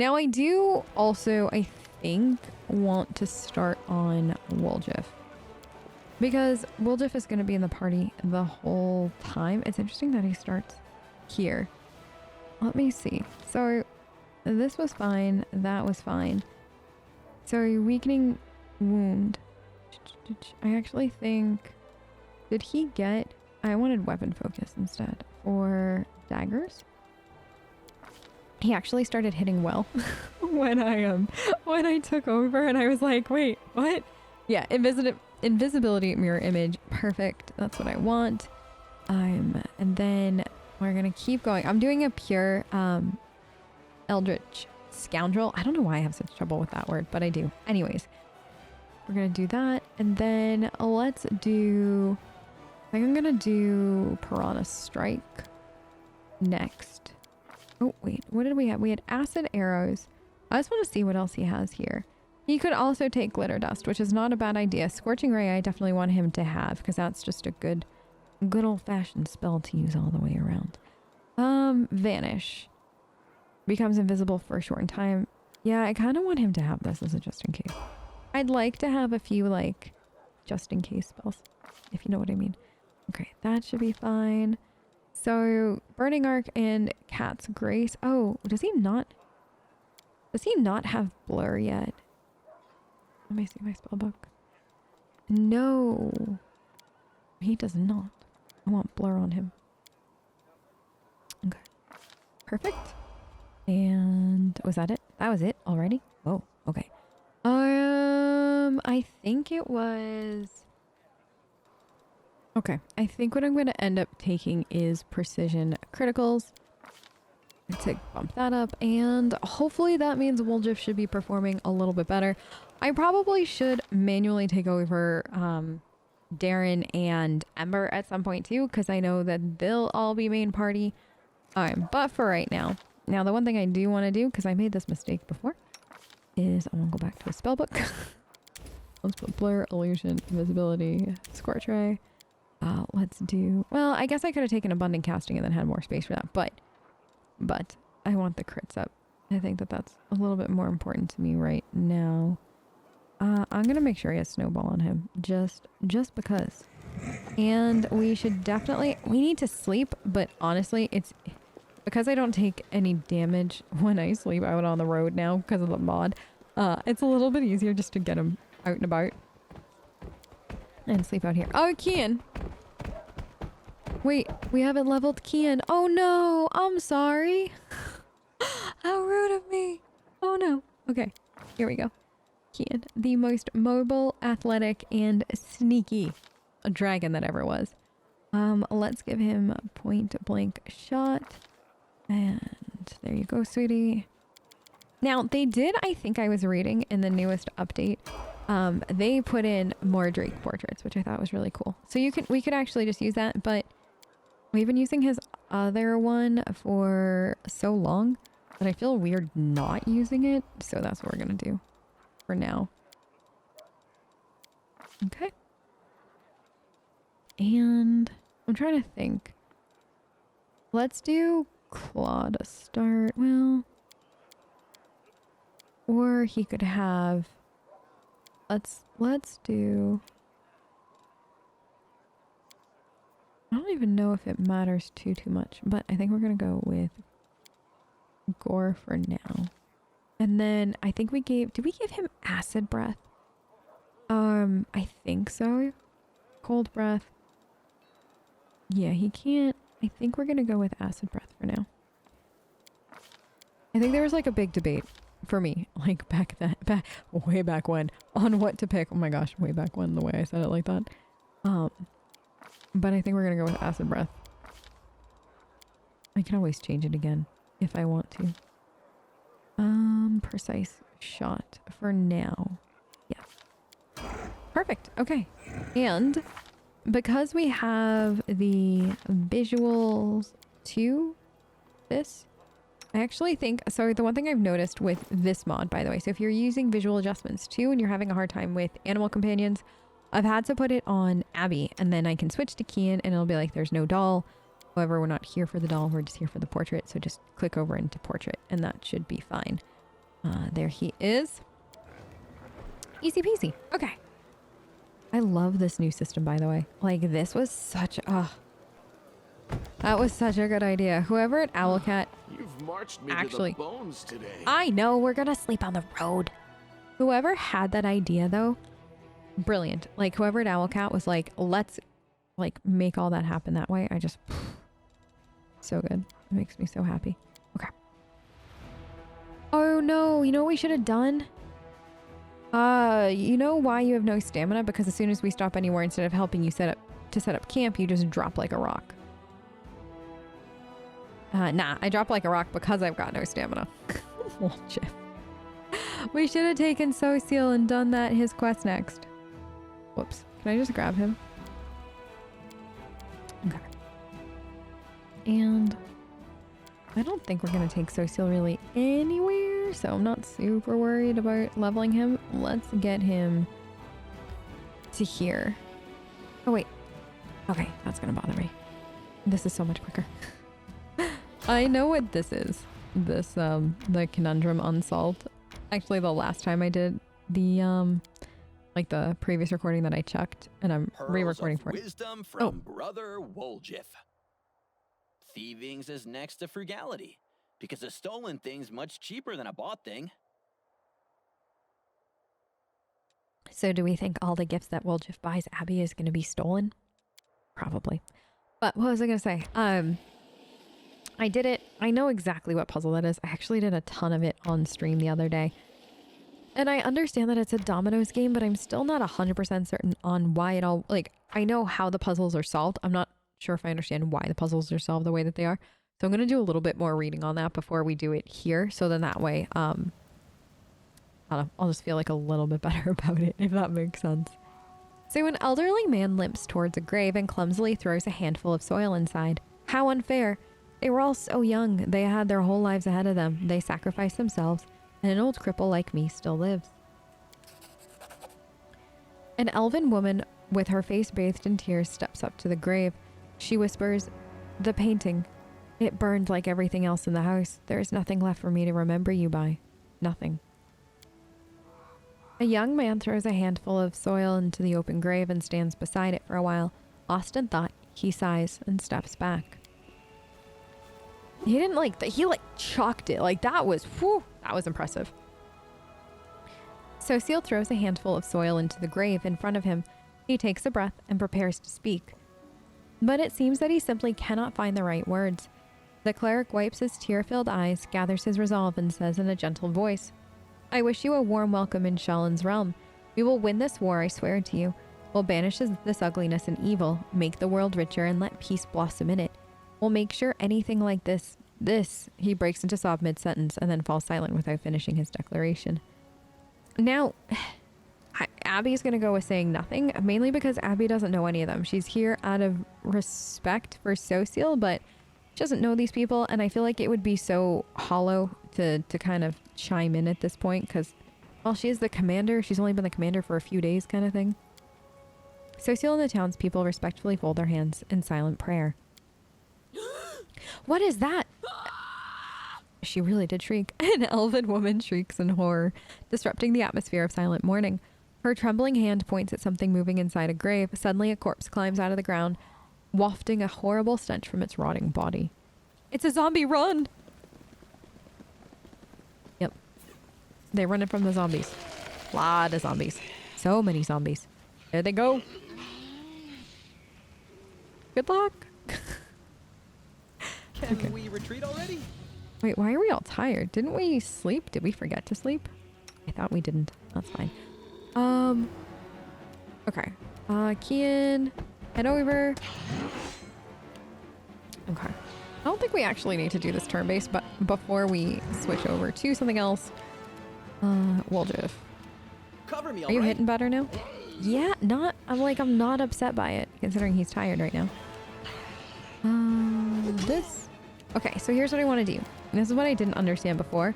Now I do also, I think, want to start on Woljif. Because Woljif is going to be in the party the whole time. It's interesting that he starts here. Let me see. So this was fine. That was fine. So weakening wound. I actually think... Did he get... I wanted weapon focus instead. For daggers. He actually started hitting well when I took over, and I was like, wait, what? Yeah, invisibility mirror image. Perfect. That's what I want. And then we're gonna keep going. I'm doing a pure Eldritch Scoundrel. I don't know why I have such trouble with that word, but I do. Anyways, we're gonna do that, and then let's do... I think I'm gonna do Piranha Strike next. Oh, wait. What did we have? We had Acid Arrows. I just want to see what else he has here. He could also take Glitter Dust, which is not a bad idea. Scorching Ray, I definitely want him to have, because that's just a good old-fashioned spell to use all the way around. Vanish. Becomes invisible for a short time. Yeah, I kind of want him to have this as a just-in-case. I'd like to have a few, like, just-in-case spells, if you know what I mean. Okay, that should be fine. So, Burning Arc and Cat's Grace. Oh, does he not have Blur yet? Let me see my spell book. No. He does not. I want Blur on him. Okay. Perfect. And was that it? That was it already? Oh, okay. I think it was... Okay, I think what I'm going to end up taking is Precision Criticals to bump that up, and hopefully that means Woljif should be performing a little bit better. I probably should manually take over Darren and Ember at some point too, because I know that they'll all be main party. But for right now, the one thing I do want to do, because I made this mistake before, is I want to go back to a spellbook. Let's put Blur, Illusion, Invisibility, Scorch Ray. Let's do... Well, I guess I could have taken Abundant Casting and then had more space for that, but I want the crits up. I think that that's a little bit more important to me right now. I'm gonna make sure he has Snowball on him, just because. And we should definitely... We need to sleep, but honestly, it's... Because I don't take any damage when I sleep out on the road now because of the mod, it's a little bit easier just to get him out and about. And sleep out here. Oh, Kian! Wait, we haven't leveled Kian. Oh no! I'm sorry! How rude of me! Oh no. Okay, here we go. Kian, the most mobile, athletic, and sneaky dragon that ever was. Let's give him a point-blank shot. And there you go, sweetie. Now, they did, I think I was reading in the newest update, they put in more Drake portraits, which I thought was really cool. So we could actually just use that, but we've been using his other one for so long that I feel weird not using it. So that's what we're going to do for now. Okay. And I'm trying to think. Let's do Claw to start. Well, or he could have... Let's do... I don't even know if it matters too much, but I think we're gonna go with Gore for now. And then I think we gave... Did we give him Acid Breath? I think so. Cold Breath. Yeah, he can't... I think we're gonna go with Acid Breath for now. I think there was like a big debate for me, like way back when, on what to pick. Oh my gosh, way back when, the way I said it like that. But I think we're gonna go with Acid Breath. I can always change it again if I want to. Precise Shot for now. Yeah. Perfect. Okay. And because we have the visuals to this, I actually think, so the one thing I've noticed with this mod, by the way, so if you're using visual adjustments too and you're having a hard time with animal companions, I've had to put it on Abby, and then I can switch to Kian and it'll be like there's no doll. However, we're not here for the doll, we're just here for the portrait, so just click over into portrait and that should be fine. There he is. Easy peasy. Okay. I love this new system, by the way. Like, this was such that was such a good idea. Whoever at Owlcat You've marched me actually to the bones today. I know we're gonna sleep on the road. Whoever had that idea though, brilliant. Like whoever at Owlcat was like, let's like make all that happen that way. I just so good. It makes me so happy. Okay. Oh no, you know what we should have done? You know why you have no stamina? Because as soon as we stop anywhere, instead of helping you set up camp, you just drop like a rock. Nah, I drop like a rock because I've got no stamina. Well, Jeff. We should have taken Sociel and done that his quest next. Whoops. Can I just grab him? Okay. And I don't think we're going to take Sociel really anywhere, so I'm not super worried about leveling him. Let's get him to here. Oh, wait. Okay, that's going to bother me. This is so much quicker. I know what this is. This, the Conundrum Unsolved. Actually, the last time I did the, like the previous recording that I chucked, and I'm re-recording for it. Wisdom from Brother Woljif. Thievings is next to frugality, because a stolen thing's much cheaper than a bought thing. So do we think all the gifts that Woljif buys Abby is going to be stolen? Probably. But what was I going to say? I did it. I know exactly what puzzle that is. I actually did a ton of it on stream the other day. And I understand that it's a dominoes game, but I'm still not 100% certain on why it all... Like, I know how the puzzles are solved. I'm not sure if I understand why the puzzles are solved the way that they are. So I'm going to do a little bit more reading on that before we do it here. So then that way, I don't know, I'll just feel like a little bit better about it, if that makes sense. So an elderly man limps towards a grave and clumsily throws a handful of soil inside. How unfair. They were all so young. They had their whole lives ahead of them. They sacrificed themselves, and an old cripple like me still lives. An elven woman with her face bathed in tears steps up to the grave. She whispers, "The painting. It burned like everything else in the house. There is nothing left for me to remember you by. Nothing." A young man throws a handful of soil into the open grave and stands beside it for a while. Lost in thought, he sighs and steps back. He didn't he chalked it. Like that was, whew, that was impressive. Sociel throws a handful of soil into the grave in front of him. He takes a breath and prepares to speak. But it seems that he simply cannot find the right words. The cleric wipes his tear-filled eyes, gathers his resolve, and says in a gentle voice, "I wish you a warm welcome in Shellen's realm. We will win this war, I swear to you. We'll banish this ugliness and evil, make the world richer, and let peace blossom in it. We'll make sure anything like this, he breaks into sob mid-sentence and then falls silent without finishing his declaration. Now, Abby's going to go with saying nothing, mainly because Abby doesn't know any of them. She's here out of respect for Sociel, but she doesn't know these people, and I feel like it would be so hollow to kind of chime in at this point, because, well, she is the commander. She's only been the commander for a few days kind of thing. Sociel and the townspeople respectfully fold their hands in silent prayer. What is that? She really did shriek. An elven woman shrieks in horror, disrupting the atmosphere of silent mourning. Her trembling hand points at something moving inside a grave. Suddenly a corpse climbs out of the ground, wafting a horrible stench from its rotting body. It's a zombie, run! Yep. They're running from the zombies. Lot of zombies. So many zombies. There they go. Good luck. Can we retreat already? Wait, why are we all tired? Didn't we sleep? Did we forget to sleep? I thought we didn't. That's fine. Okay. Kian, head over. Okay. I don't think we actually need to do this turn-based, but before we switch over to something else, Woljif. Cover me, Are you hitting better now? Yeah, I'm not upset by it, considering he's tired right now. This. Okay, so here's what I want to do. This is what I didn't understand before.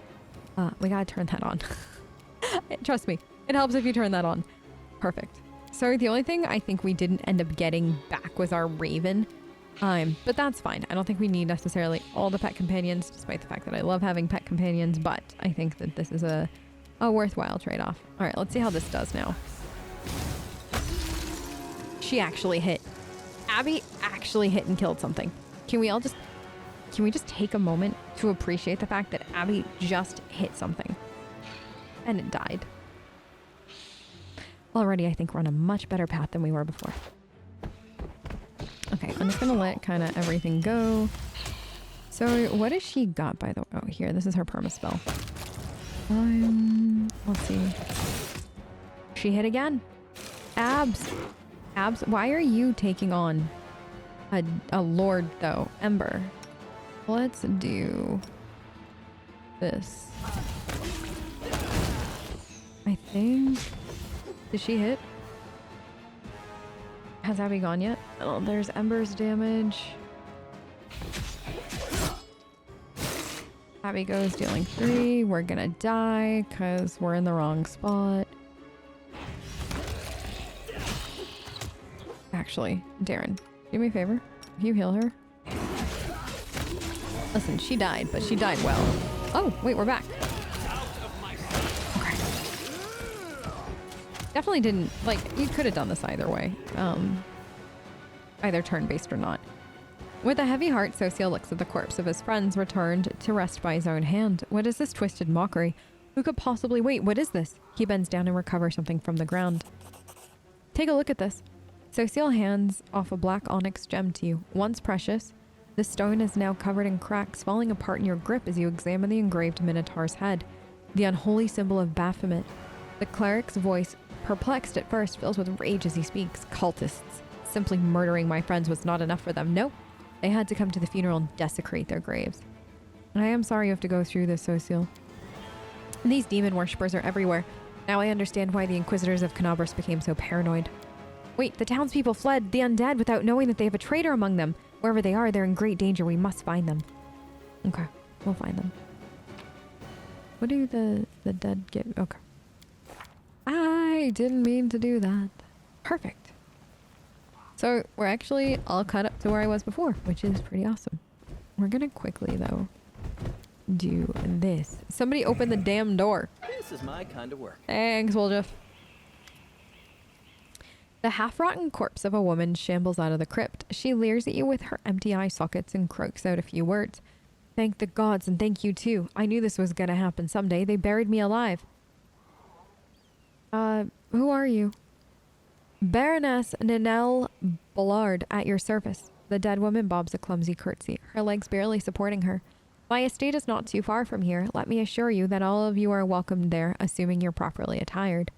We gotta turn that on. Trust me, it helps if you turn that on. Perfect. So the only thing I think we didn't end up getting back was our Raven. But that's fine. I don't think we need necessarily all the pet companions, despite the fact that I love having pet companions, but I think that this is a worthwhile trade-off. All right, let's see how this does now. She actually hit. Abby actually hit and killed something. Can we just take a moment to appreciate the fact that Abby just hit something and it died? Already, I think we're on a much better path than we were before. Okay, I'm just gonna let kind of everything go. So what has she got, by the way? Oh, here, this is her perma spell. Let's see. She hit again. Abs, why are you taking on a lord, though? Ember. Let's do this. I think... Did she hit? Has Abby gone yet? Oh, there's Ember's damage. Abby goes dealing 3. We're gonna die because we're in the wrong spot. Actually, Darren, do me a favor. Can you heal her? Listen, she died, but she died well. Oh, wait, we're back. Okay. Definitely didn't, like, you could have done this either way. Either turn-based or not. With a heavy heart, Sosiel looks at the corpse of his friends returned to rest by his own hand. What is this twisted mockery? Who could possibly wait? What is this? He bends down and recovers something from the ground. Take a look at this. Sosiel hands off a black onyx gem to you. Once precious, the stone is now covered in cracks, falling apart in your grip as you examine the engraved minotaur's head, the unholy symbol of Baphomet. The cleric's voice, perplexed at first, fills with rage as he speaks. Cultists. Simply murdering my friends was not enough for them. Nope. They had to come to the funeral and desecrate their graves. I am sorry you have to go through this, Sosiel. These demon worshippers are everywhere. Now I understand why the Inquisitors of Canabras became so paranoid. Wait, the townspeople fled, the undead, without knowing that they have a traitor among them. Wherever they are, they're in great danger. We must find them. Okay, we'll find them. What do the dead get? Okay. I didn't mean to do that. Perfect. So we're actually all caught up to where I was before, which is pretty awesome. We're gonna quickly, though, do this. Somebody open the damn door. This is my kind of work. Thanks, Woljeff. The half-rotten corpse of a woman shambles out of the crypt. She leers at you with her empty eye sockets and croaks out a few words. Thank the gods and thank you too. I knew this was gonna happen someday. They buried me alive. Who are you? Baroness Ninel Bullard at your service. The dead woman bobs a clumsy curtsy, her legs barely supporting her. My estate is not too far from here. Let me assure you that all of you are welcome there, assuming you're properly attired.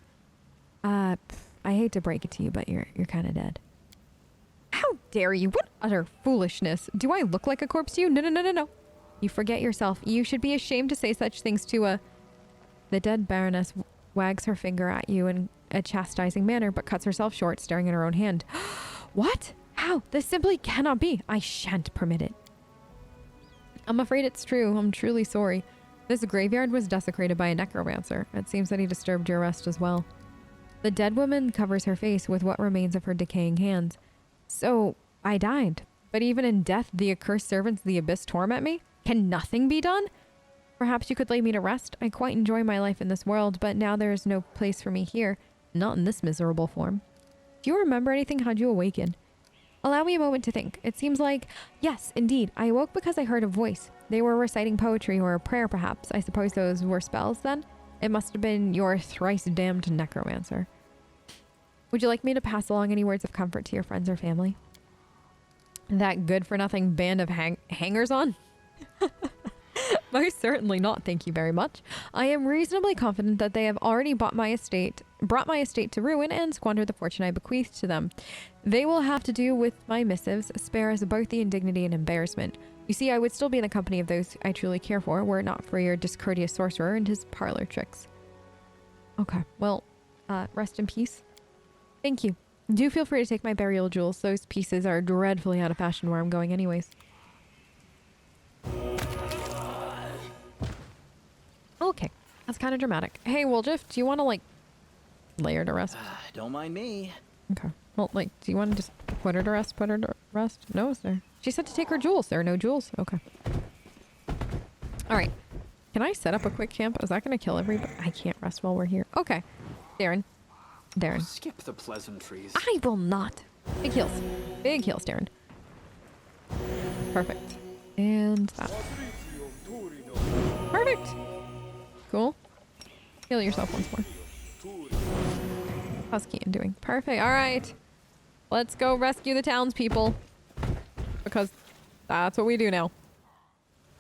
I hate to break it to you, but you're kind of dead. How dare you? What utter foolishness. Do I look like a corpse to you? No. You forget yourself. You should be ashamed to say such things to a... The dead Baroness wags her finger at you in a chastising manner, but cuts herself short, staring at her own hand. What? How? This simply cannot be. I shan't permit it. I'm afraid it's true. I'm truly sorry. This graveyard was desecrated by a necromancer. It seems that he disturbed your rest as well. The dead woman covers her face with what remains of her decaying hands. So, I died. But even in death, the accursed servants of the abyss torment me? Can nothing be done? Perhaps you could lay me to rest? I quite enjoy my life in this world, but now there is no place for me here. Not in this miserable form. Do you remember anything? How'd you awaken? Allow me a moment to think. It seems like... Yes, indeed. I awoke because I heard a voice. They were reciting poetry or a prayer, perhaps. I suppose those were spells, then? It must have been your thrice-damned necromancer. Would you like me to pass along any words of comfort to your friends or family? That good-for-nothing band of hangers-on? Most certainly not, thank you very much. I am reasonably confident that they have already brought my estate to ruin and squandered the fortune I bequeathed to them. They will have to do with my missives, spare us both the indignity and embarrassment. You see, I would still be in the company of those I truly care for, were it not for your discourteous sorcerer and his parlor tricks. Okay, well, rest in peace. Thank you. Do feel free to take my burial jewels. Those pieces are dreadfully out of fashion where I'm going anyways. Okay, that's kind of dramatic. Hey, Woljeff, do you want to, like, lay her to rest? Don't mind me. Okay. Well, like, do you want to just Put her to rest. Put her to rest. No, sir. She said to take her jewels. There are no jewels. Okay. All right. Can I set up a quick camp? Is that going to kill everybody? I can't rest while we're here. Okay. Darren. Darren. Skip the pleasantries. I will not. Big heals. Big heals, Darren. Perfect. And that. Perfect. Cool. Heal yourself once more. How's Keaton doing? Perfect. All right. Let's go rescue the townspeople. Because that's what we do now.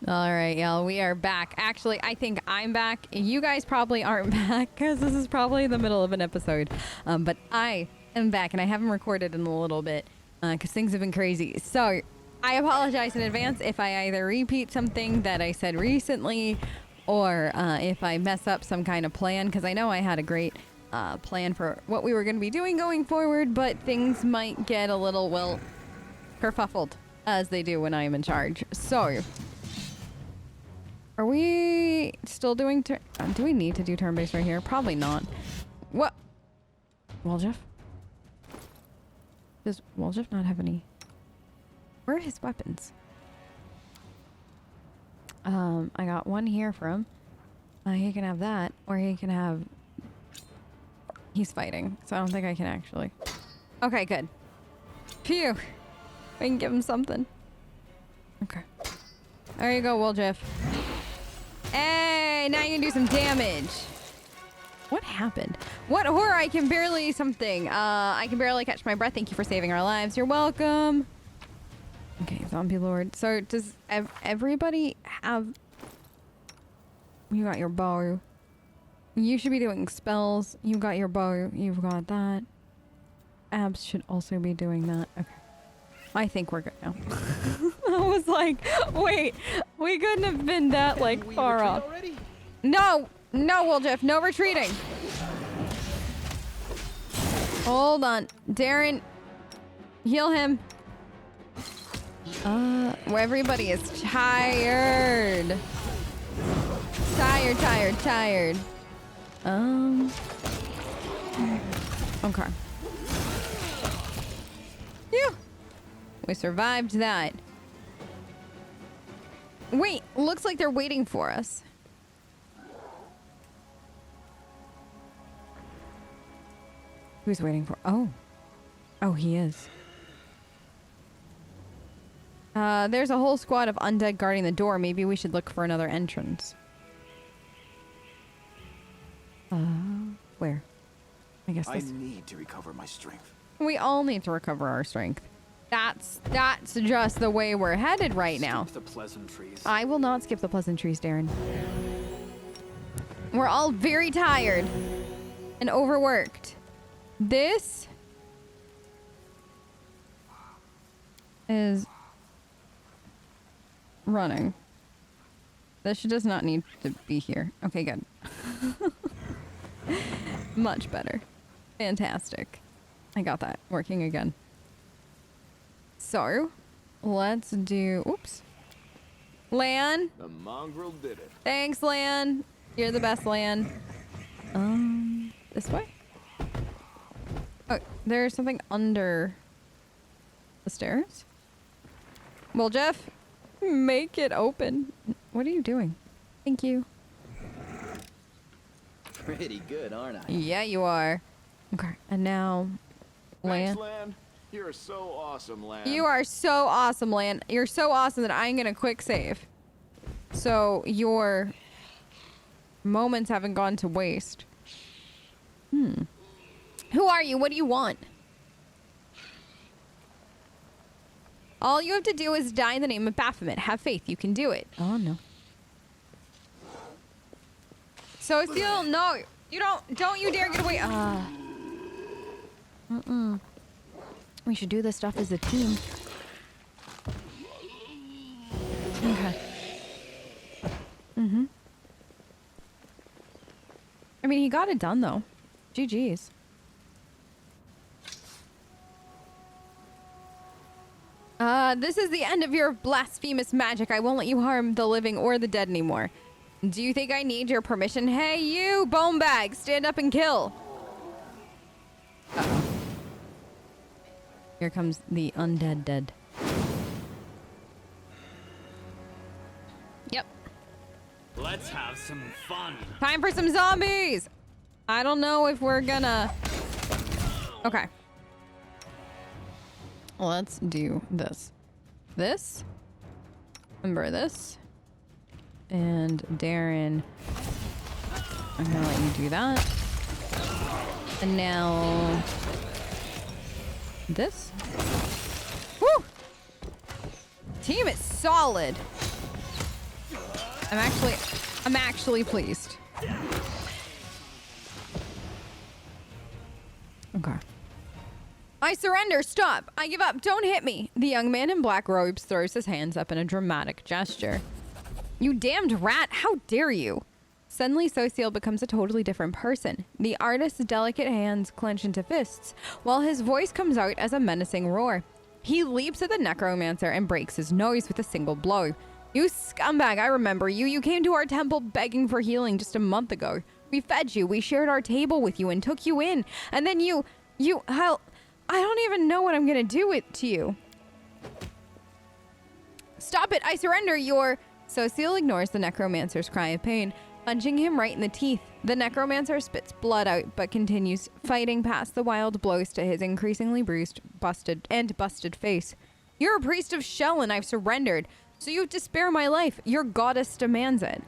All right, y'all. We are back. Actually, I think I'm back. You guys probably aren't back because this is probably the middle of an episode. But I am back and I haven't recorded in a little bit because things have been crazy. So I apologize in advance if I either repeat something that I said recently or if I mess up some kind of plan, because I know I had a great plan for what we were going to be doing going forward, but things might get a little, well, kerfuffled as they do when I am in charge. So are we still doing do we need to do turn-based right here? Probably not. What? Woljif? Does Woljif not have any? Where are his weapons? I got one here for him. He can have that, or he can have... He's fighting, so I don't think I can actually. Okay, good. Phew. We can give him something. Okay. There you go, Woljif. Hey, now you can do some damage. What happened? What horror? I can barely something. I can barely catch my breath. Thank you for saving our lives. You're welcome. Okay, zombie lord. So does everybody have... You got your bow. You should be doing spells. You got your bow. You've got that. Abs should also be doing that. Okay. I think we're good now. I was like, wait, we couldn't have been that like far off. Already? No, Woljif, no retreating. Hold on, Darren, heal him. Well, everybody is tired. Tired. Okay. Phew. We survived that. Wait, looks like they're waiting for us. Who's waiting for? Oh, he is. There's a whole squad of undead guarding the door. Maybe we should look for another entrance. Where? I guess this. I need to recover my strength. We all need to recover our strength. That's just the way we're headed right now. Skip the pleasantries. I will not skip the pleasantries, Darren. We're all very tired and overworked. This is running. This does not need to be here. Okay, good. Much better. Fantastic. I got that working again. So, let's do... Oops. Lan. The mongrel did it. Thanks, Lan. You're the best, Lan. This way? Oh, there's something under the stairs? Well, Jeff, make it open. What are you doing? Thank you. Pretty good, aren't I? Yeah, you are. Okay, and now... Lan. Thanks, Lan. You're so awesome, Lan. You are so awesome, Lan. You're so awesome that I'm gonna quick save. So your moments haven't gone to waste. Who are you? What do you want? All you have to do is die in the name of Baphomet. Have faith. You can do it. Oh, no. So still, no. You don't you dare get away. We should do this stuff as a team. Okay. I mean, he got it done, though. GG's. This is the end of your blasphemous magic. I won't let you harm the living or the dead anymore. Do you think I need your permission? Hey, you, bone bag, stand up and kill. Here comes the undead dead. Yep. Let's have some fun. Time for some zombies! I don't know if we're gonna... Okay. Let's do this. This. Remember this. And Darren, I'm gonna let you do that. And now this. Woo! Team is solid. I'm actually pleased. Okay. I surrender. Stop. I give up. Don't hit me. The young man in black robes throws his hands up in a dramatic gesture. You damned rat. How dare you? Suddenly, Sociel becomes a totally different person. The artist's delicate hands clench into fists, while his voice comes out as a menacing roar. He leaps at the necromancer and breaks his nose with a single blow. You scumbag, I remember you. You came to our temple begging for healing just a month ago. We fed you, we shared our table with you and took you in. And then hell, I don't even know what I'm gonna do to you. Stop it, I surrender, Sociel ignores the necromancer's cry of pain, punching him right in the teeth. The necromancer spits blood out, but continues fighting past the wild blows to his increasingly bruised, busted face. You're a priest of Shell and I've surrendered, so you have to spare my life. Your goddess demands it.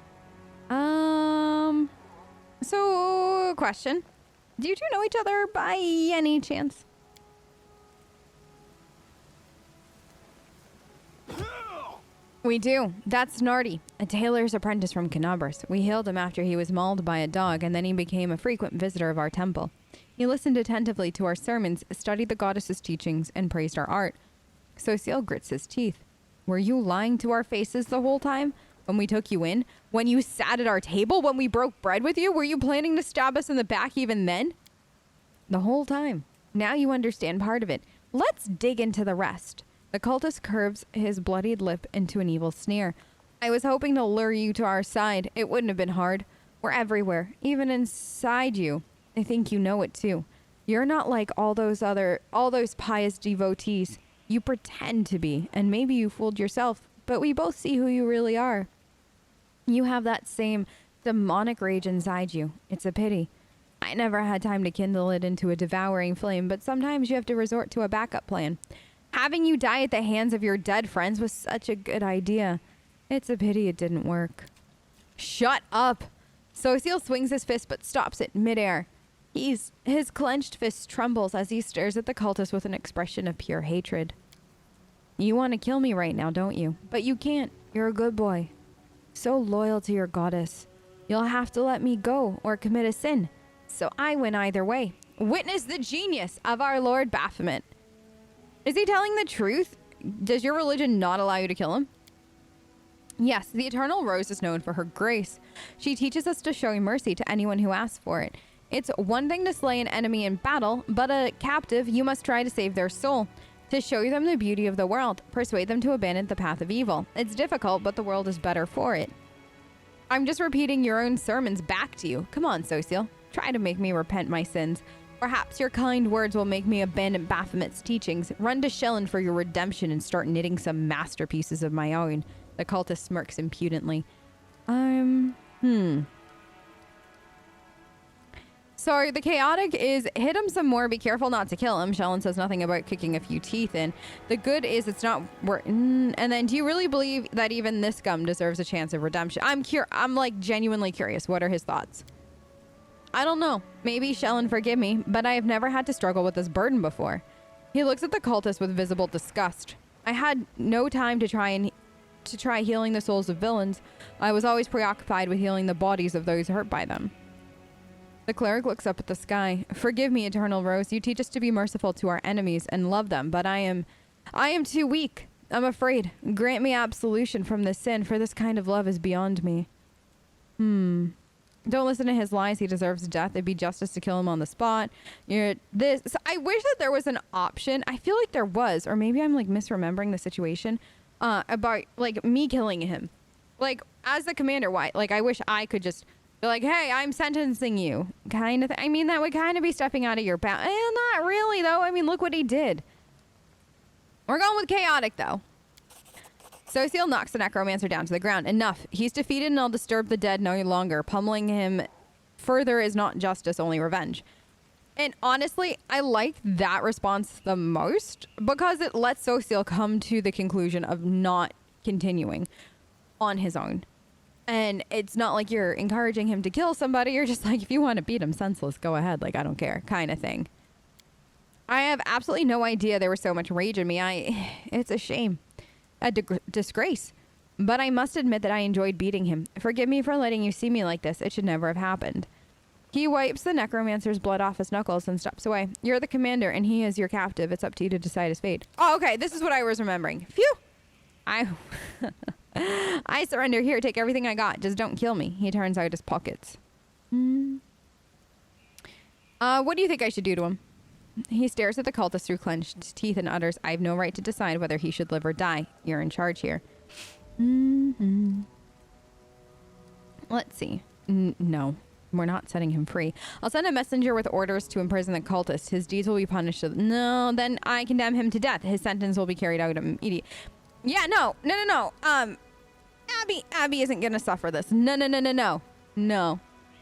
So, question. Do you two know each other by any chance? We do. That's Nardi, a tailor's apprentice from Canabras. We healed him after he was mauled by a dog, and then he became a frequent visitor of our temple. He listened attentively to our sermons, studied the goddess's teachings, and praised our art. Sociel grits his teeth. Were you lying to our faces the whole time? When we took you in? When you sat at our table? When we broke bread with you? Were you planning to stab us in the back even then? The whole time. Now you understand part of it. Let's dig into the rest. The cultist curves his bloodied lip into an evil sneer. I was hoping to lure you to our side. It wouldn't have been hard. We're everywhere, even inside you. I think you know it too. You're not like all those pious devotees. You pretend to be, and maybe you fooled yourself, but we both see who you really are. You have that same demonic rage inside you. It's a pity. I never had time to kindle it into a devouring flame, but sometimes you have to resort to a backup plan. Having you die at the hands of your dead friends was such a good idea. It's a pity it didn't work. Shut up! Sociel swings his fist but stops it midair. His clenched fist trembles as he stares at the cultist with an expression of pure hatred. You want to kill me right now, don't you? But you can't. You're a good boy. So loyal to your goddess. You'll have to let me go or commit a sin. So I win either way. Witness the genius of our Lord Baphomet. Is he telling the truth? Does your religion not allow you to kill him? Yes, the Eternal Rose is known for her grace. She teaches us to show mercy to anyone who asks for it. It's one thing to slay an enemy in battle, but a captive, you must try to save their soul. To show them the beauty of the world, persuade them to abandon the path of evil. It's difficult, but the world is better for it. I'm just repeating your own sermons back to you. Come on, Sociel. Try to make me repent my sins. Perhaps your kind words will make me abandon Baphomet's teachings, run to Shellen for your redemption, and start knitting some masterpieces of my own. The cultist smirks impudently. So the chaotic is hit him some more, be careful not to kill him. Shellen says nothing about kicking a few teeth in. The good is it's not and then do you really believe that even this gum deserves a chance of redemption? I'm like genuinely curious. What are his thoughts? I don't know. Maybe Shellen forgive me, but I have never had to struggle with this burden before. He looks at the cultist with visible disgust. I had no time to try healing the souls of villains. I was always preoccupied with healing the bodies of those hurt by them. The cleric looks up at the sky. Forgive me, Eternal Rose. You teach us to be merciful to our enemies and love them, but I am too weak. I'm afraid. Grant me absolution from this sin, for this kind of love is beyond me. Don't listen to his lies. He deserves death. It'd be justice to kill him on the spot. So I wish that there was an option. I feel like there was, or maybe I'm like misremembering the situation about like me killing him. Like as the commander, why? Like I wish I could just be like, hey, I'm sentencing you, kind of. I mean, that would kind of be stepping out of your bounds. Not really, though. I mean, look what he did. We're going with chaotic, though. Sosiel knocks the necromancer down to the ground. Enough. He's defeated and I'll disturb the dead no longer. Pummeling him further is not justice, only revenge. And honestly, I like that response the most because it lets Sosiel come to the conclusion of not continuing on his own. And it's not like you're encouraging him to kill somebody. You're just like, if you want to beat him senseless, go ahead. Like, I don't care, kind of thing. I have absolutely no idea there was so much rage in me. It's a shame. A disgrace. But I must admit that I enjoyed beating him. Forgive me for letting you see me like this. It should never have happened. He wipes the necromancer's blood off his knuckles and steps away. You're the commander and he is your captive. It's up to you to decide his fate. Oh, okay. This is what I was remembering. Phew. I surrender. Here, take everything I got. Just don't kill me. He turns out his pockets. What do you think I should do to him? He stares at the cultist through clenched teeth and utters, I have no right to decide whether he should live or die. You're in charge here. Let's see. No, we're not setting him free. I'll send a messenger with orders to imprison the cultist. His deeds will be punished. No, then I condemn him to death. His sentence will be carried out immediately. Yeah, no. Abby isn't gonna suffer this. No.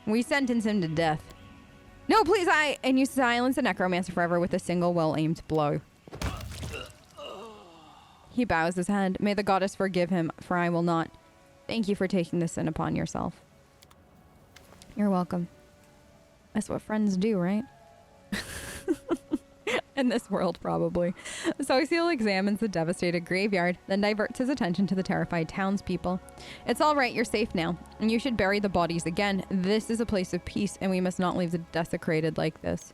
We sentence him to death. No, please, and you silence the necromancer forever with a single well-aimed blow. He bows his head. May the goddess forgive him, for I will not. Thank you for taking this sin upon yourself. You're welcome. That's what friends do, right? In this world, probably. Sosiel examines the devastated graveyard, then diverts his attention to the terrified townspeople. It's all right, you're safe now, and you should bury the bodies again. This is a place of peace, and we must not leave the desecrated like this.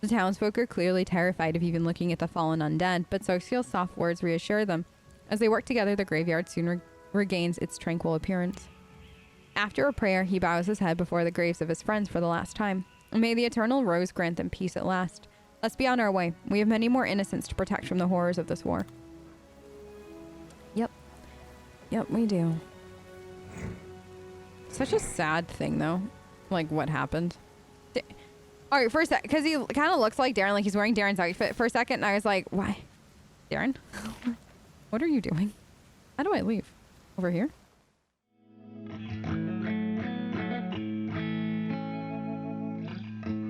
The townsfolk are clearly terrified of even looking at the fallen undead, but Sosiel's soft words reassure them. As they work together, the graveyard soon regains its tranquil appearance. After a prayer, he bows his head before the graves of his friends for the last time. May the eternal rose grant them peace at last. Let's be on our way. We have many more innocents to protect from the horrors of this war. Yep, we do. Such a sad thing, though. Like, what happened? All right, for a sec, because he kind of looks like Darren, like he's wearing Darren's outfit for a second, and I was like, why? Darren? What are you doing? How do I leave? Over here?